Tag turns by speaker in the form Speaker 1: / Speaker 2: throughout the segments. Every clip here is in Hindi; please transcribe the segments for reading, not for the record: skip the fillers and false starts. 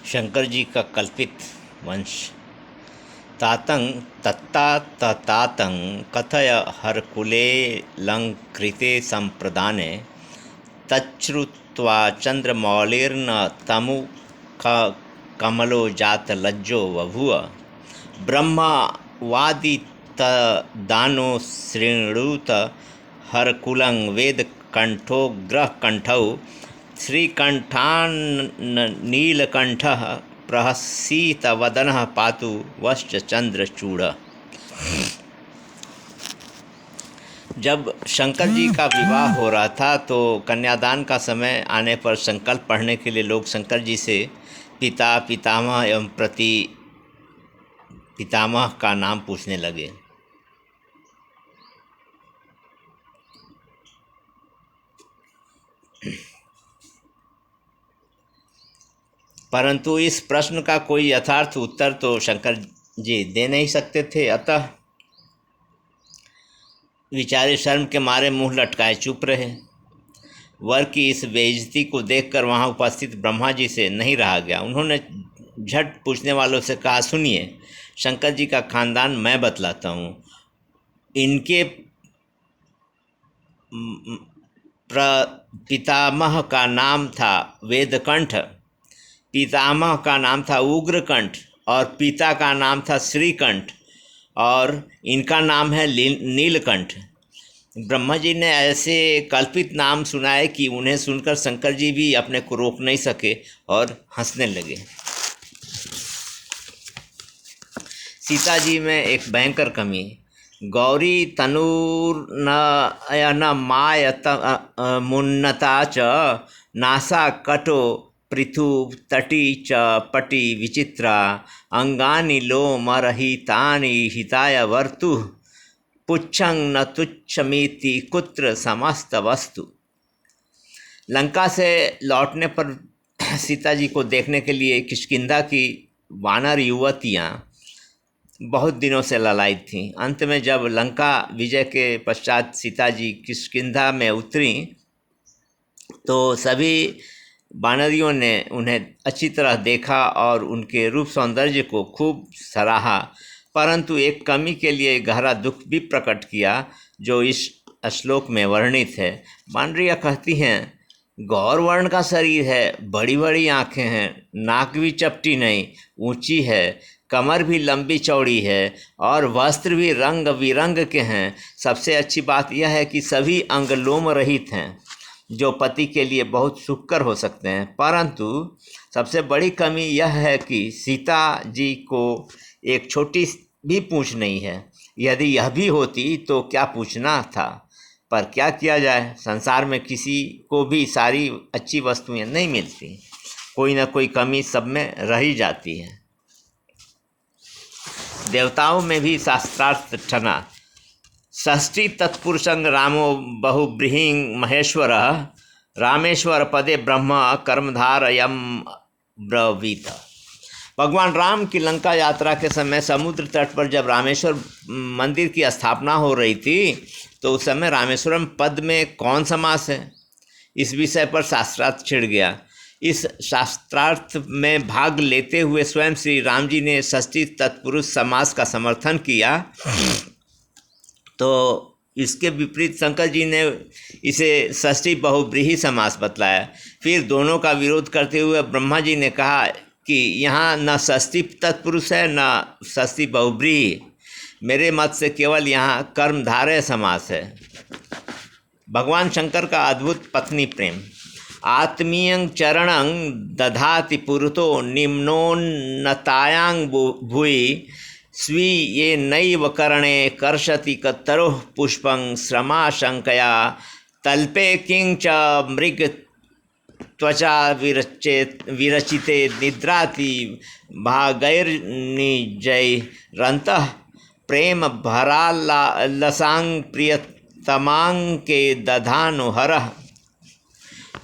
Speaker 1: शंकर जी का कल्पित वंश। तातं तत्ताततातं कथय हरकुलेऽलङ्कृते सम्प्रदाने तच्छ्रुत्वा चन्द्रमौळिर्न तमुकमलो जातलज्जो बभूव। ब्रह्मवादितदानो शृणुत हरकुलं वेदकण्ठोग्रकण्ठौ श्रीकण्ठान्नीलकण्ठः प्रहसितवदनः पातु वश्चन्द्रचूड़। जब शंकर जी का विवाह हो रहा था तो कन्यादान का समय आने पर संकल्प पढ़ने के लिए लोग शंकर जी से पिता, पितामह एवं प्रति पितामह का नाम पूछने लगे। परंतु इस प्रश्न का कोई यथार्थ उत्तर तो शंकर जी दे नहीं सकते थे, अतः विचारे शर्म के मारे मुंह लटकाए चुप रहे। वर की इस बेइज्जती को देखकर वहां उपस्थित ब्रह्मा जी से नहीं रहा गया। उन्होंने झट पूछने वालों से कहा, सुनिए, शंकर जी का खानदान मैं बतलाता हूँ। इनके पितामह का नाम था वेदकंठ, पितामह का नाम था उग्रकंठ और पिता का नाम था श्रीकंठ और इनका नाम है नीलकंठ। ब्रह्मा जी ने ऐसे कल्पित नाम सुनाए कि उन्हें सुनकर शंकर जी भी अपने को रोक नहीं सके और हंसने लगे। सीता जी में एक भयंकर कमी। गौरी तनूर्नयन मायत मुन्नता च नासा कटो पृथु तटी च पटी विचित्रा अंगानि लोमरहितानि हिताय वर्तु पुच्छं न तुच्छमिति कुत्र समस्त वस्तु। लंका से लौटने पर सीता जी को देखने के लिए किष्किंधा की वानर युवतियाँ बहुत दिनों से ललायित थीं। अंत में जब लंका विजय के पश्चात सीता जी किष्किंधा में उतरी तो सभी वानरियों ने उन्हें अच्छी तरह देखा और उनके रूप सौंदर्य को खूब सराहा, परंतु एक कमी के लिए गहरा दुख भी प्रकट किया जो इस श्लोक में वर्णित है। वानरियाँ कहती हैं, गौर वर्ण का शरीर है, बड़ी बड़ी आँखें हैं, नाक भी चपटी नहीं, ऊंची है, कमर भी लंबी चौड़ी है और वस्त्र भी रंग बिरंग के हैं। सबसे अच्छी बात यह है कि सभी अंग लोम रहित हैं जो पति के लिए बहुत सुखकर हो सकते हैं। परंतु सबसे बड़ी कमी यह है कि सीता जी को एक छोटी भी पूंछ नहीं है। यदि यह भी होती तो क्या पूछना था, पर क्या किया जाए, संसार में किसी को भी सारी अच्छी वस्तुएं नहीं मिलती, कोई ना कोई कमी सब में रह ही जाती है। देवताओं में भी शास्त्रार्थ ठना। षष्ठी तत्पुरुषं रामो बहुब्रीहिं महेश्वर रामेश्वर पदे ब्रह्म कर्मधारयम ब्रवीत। भगवान राम की लंका यात्रा के समय समुद्र तट पर जब रामेश्वर मंदिर की स्थापना हो रही थी तो उस समय रामेश्वरम पद में कौन समास है, इस विषय पर शास्त्रार्थ छिड़ गया। इस शास्त्रार्थ में भाग लेते हुए स्वयं श्री राम जी ने षष्ठी तत्पुरुष समास का समर्थन किया, तो इसके विपरीत शंकर जी ने इसे षष्ठी बहुब्रीहि समास बतलाया। फिर दोनों का विरोध करते हुए ब्रह्मा जी ने कहा कि यहाँ न षष्ठी तत्पुरुष है न षष्ठी बहुब्रीहि, मेरे मत से केवल यहाँ कर्मधारय समास है। भगवान शंकर का अद्भुत पत्नी प्रेम। आत्मीयं चरणं दधाति पुरुतो निम्नोन्नतायां भुवि स्वीये नैव करणे कर्षति कतरोः पुष्पं श्रमाशंकया तल्पे किंच मृग त्वचा विरचिते निद्राति भागैर्निजैरन्तः प्रेम भरालसां प्रियतमां के दधानु हरः।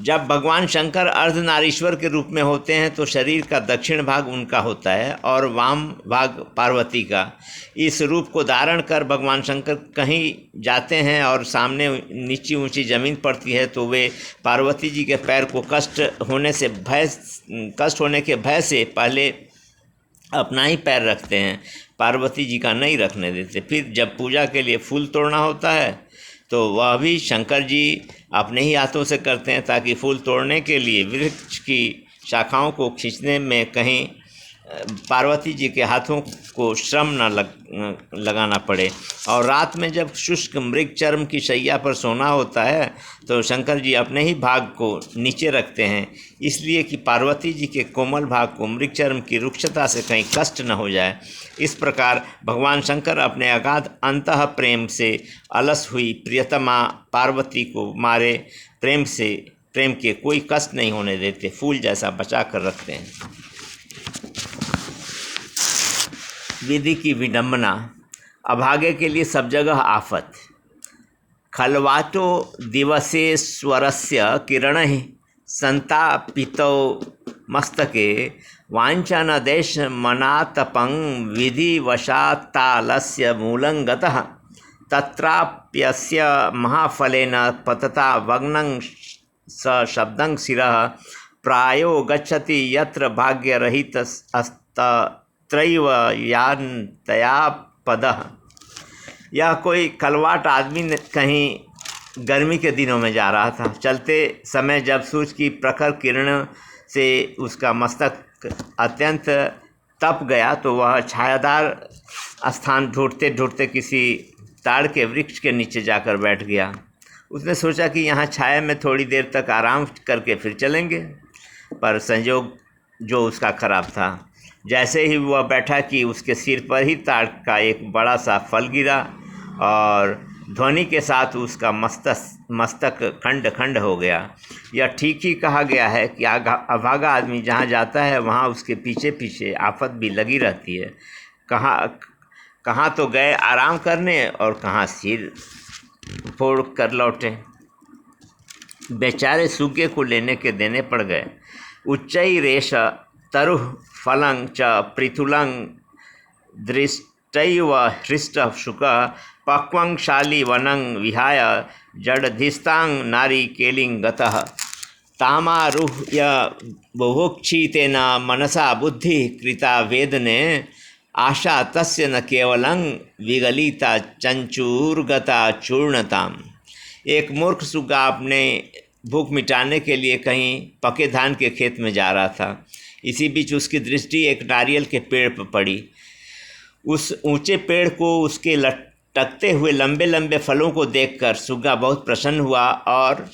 Speaker 1: जब भगवान शंकर अर्धनारीश्वर के रूप में होते हैं तो शरीर का दक्षिण भाग उनका होता है और वाम भाग पार्वती का। इस रूप को धारण कर भगवान शंकर कहीं जाते हैं और सामने नीची ऊंची ज़मीन पड़ती है तो वे पार्वती जी के पैर को कष्ट होने के भय से पहले अपना ही पैर रखते हैं, पार्वती जी का नहीं रखने देते। फिर जब पूजा के लिए फूल तोड़ना होता है तो वह भी शंकर जी अपने ही हाथों से करते हैं, ताकि फूल तोड़ने के लिए वृक्ष की शाखाओं को खींचने में कहीं पार्वती जी के हाथों को श्रम न लगाना पड़े। और रात में जब शुष्क मृग चर्म की शैया पर सोना होता है तो शंकर जी अपने ही भाग को नीचे रखते हैं, इसलिए कि पार्वती जी के कोमल भाग को मृग चर्म की रुक्षता से कहीं कष्ट न हो जाए। इस प्रकार भगवान शंकर अपने अगाध अंतः प्रेम से अलस हुई प्रियतमा पार्वती को मारे प्रेम के कोई कष्ट नहीं होने देते, फूल जैसा बचा कर रखते हैं। विधि की विडंबना। अभागे के लिए सब जगह आफत। खलवाटो दिवसेश्वरस्य किरणैः संतापितो मस्तके वाञ्छन देश मनातपं विधिवशात्तालस्य मूलं गतः तत्राप्यस्य महाफलेन पतता वग्नं स शब्दं शिरः प्रायो गच्छति यत्र भाग्यरहितस्तत्रैव यान्तया पदः। यह कोई कलवाट आदमी कहीं गर्मी के दिनों में जा रहा था। चलते समय जब सूरज की प्रखर किरण से उसका मस्तक अत्यंत तप गया तो वह छायादार स्थान ढूंढते ढूंढते किसी ताड़ के वृक्ष के नीचे जाकर बैठ गया। उसने सोचा कि यहाँ छाया में थोड़ी देर तक आराम करके फिर चलेंगे, पर संयोग जो उसका खराब था। जैसे ही वह बैठा कि उसके सिर पर ही ताड़ का एक बड़ा सा फल गिरा और ध्वनि के साथ उसका मस्तक खंड खंड हो गया। यह ठीक ही कहा गया है कि अभागा आदमी जहाँ जाता है वहाँ उसके पीछे पीछे आफत भी लगी रहती है। कहाँ तो गए आराम करने और कहाँ सिर फोड़ कर लौटे। बेचारे सूखे को लेने के देने पड़ गए। उच्चई रेश तरुः फलं च पृथुलं दृष्टैव हृष्ट शुक पक्वं शाली वनं विहाय जडधिस्तां नारी केलिं गतः तामारुह्य बुभुक्षितेन मनसा बुद्धि कृता वेदने आशा तस्य न केवलं विगलिता चंचूर्गता चूर्णताम। एक मूर्ख सुगा अपने भूख मिटाने के लिए कहीं पके धान के खेत में जा रहा था। इसी बीच उसकी दृष्टि एक नारियल के पेड़ पर पड़ी। उस ऊंचे पेड़ को उसके लटकते हुए लंबे लंबे फलों को देखकर सुग्गा बहुत प्रसन्न हुआ और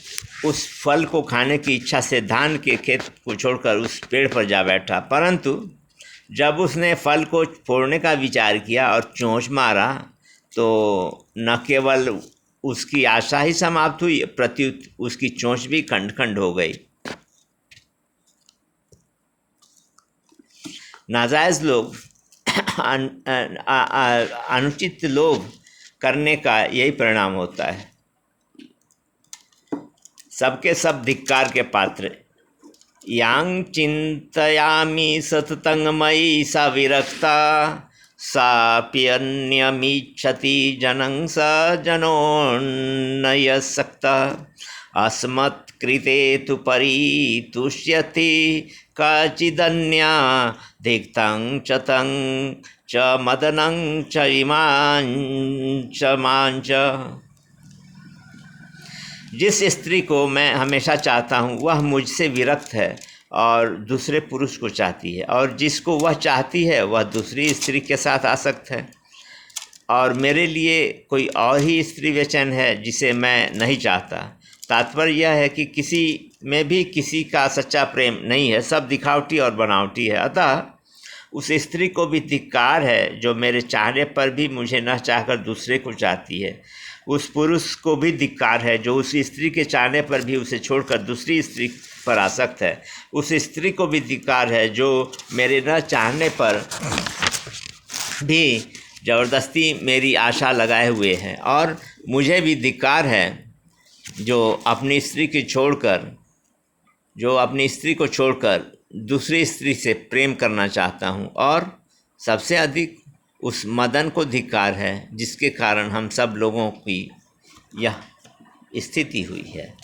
Speaker 1: उस फल को खाने की इच्छा से धान के खेत को छोड़कर उस पेड़ पर जा बैठा। परंतु जब उसने फल को फोड़ने का विचार किया और चोंच मारा तो न केवल उसकी आशा ही समाप्त हुई, प्रत्युत उसकी चोंच भी खंड खंड हो गई। नाजायज़ लोग अनुचित लोभ करने का यही परिणाम होता है। सबके सब धिक्कार के पात्र। यांग चिंतयामि सततं मयि सा विरक्ता साप्यन्यमीच्छति जनं स जनोन्नयसक्ता अस्मत्कृते तु परितुष्यति काचिदन्या धिक्तं च तं च मदनं च इमां च मां च। जिस स्त्री को मैं हमेशा चाहता हूँ वह मुझसे विरक्त है और दूसरे पुरुष को चाहती है, और जिसको वह चाहती है वह दूसरी स्त्री के साथ आसक्त है, और मेरे लिए कोई और ही स्त्री बेचैन है जिसे मैं नहीं चाहता। तात्पर्य यह है कि किसी में भी किसी का सच्चा प्रेम नहीं है, सब दिखावटी और बनावटी है। अतः उस स्त्री को भी धिक्कार है जो मेरे चाहने पर भी मुझे न चाहकर दूसरे को चाहती है। उस पुरुष को भी धिक्कार है जो उस स्त्री के चाहने पर भी उसे छोड़कर दूसरी स्त्री पर आसक्त है। उस स्त्री को भी धिक्कार है जो मेरे न चाहने पर भी ज़बरदस्ती मेरी आशा लगाए हुए हैं, और मुझे भी धिक्कार है जो अपनी स्त्री को छोड़कर जो अपनी स्त्री को छोड़कर दूसरी स्त्री से प्रेम करना चाहता हूँ, और सबसे अधिक उस मदन को धिक्कार है जिसके कारण हम सब लोगों की यह स्थिति हुई है।